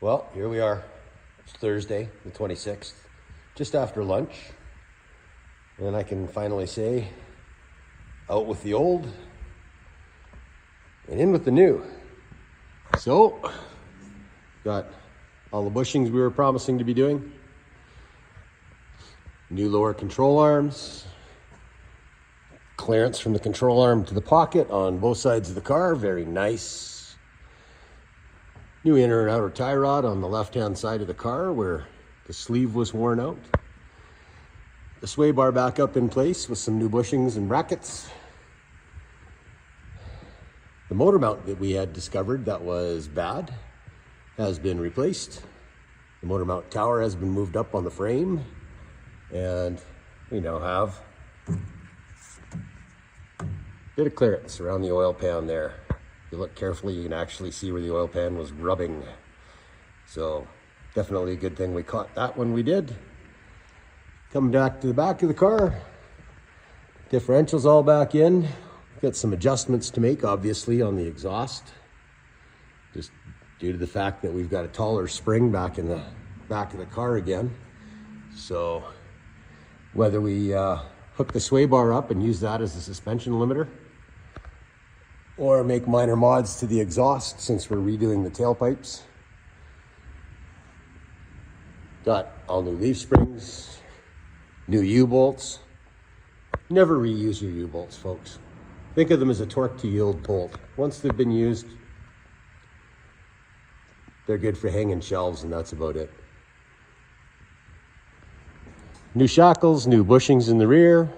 Well, here we are. It's Thursday, the 26th, just after lunch. And I can finally say, out with the old and in with the new. So, got all the bushings we were promising to be doing. New lower control arms. Clearance from the control arm to the pocket on both sides of the car, very nice. New inner and outer tie rod on the left-hand side of the car where the sleeve was worn out. The sway bar back up in place with some new bushings and brackets. The motor mount that we had discovered that was bad has been replaced. The motor mount tower has been moved up on the frame, and we now have a bit of clearance around the oil pan there. If you look carefully, you can actually see where the oil pan was rubbing. So definitely a good thing we caught that when we did. Coming back to the back of the car, differentials all back in. Got some adjustments to make, obviously, on the exhaust, just due to the fact that we've got a taller spring back in the back of the car again. So whether we hook the sway bar up and use that as a suspension limiter, or make minor mods to the exhaust since we're redoing the tailpipes. Got all new leaf springs, new U-bolts. Never reuse your U-bolts, folks. Think of them as a torque to yield bolt. Once they've been used, they're good for hanging shelves, and that's about it. New shackles, new bushings in the rear,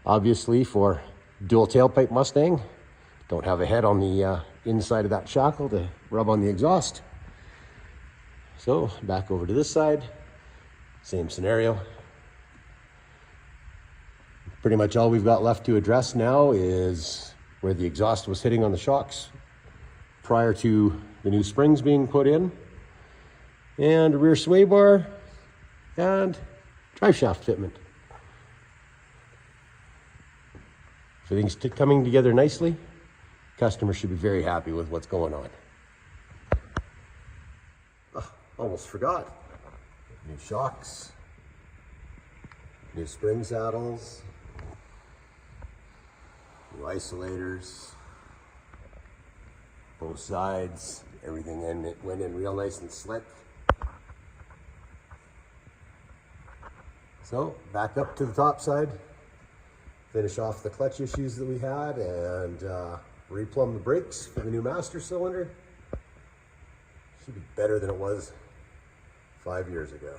obviously for dual tailpipe Mustang. Don't have a head on the inside of that shackle to rub on the exhaust. So back over to this side, same scenario. Pretty much all we've got left to address now is where the exhaust was hitting on the shocks prior to the new springs being put in, and a rear sway bar and drive shaft fitment. Everything's coming together nicely. Customer should be very happy with what's going on. Oh, almost forgot. New shocks, new spring saddles, new isolators, both sides. Everything went in real nice and slick. So back up to the top side, finish off the clutch issues that we had, and replumb the brakes for the new master cylinder. Should be better than it was 5 years ago.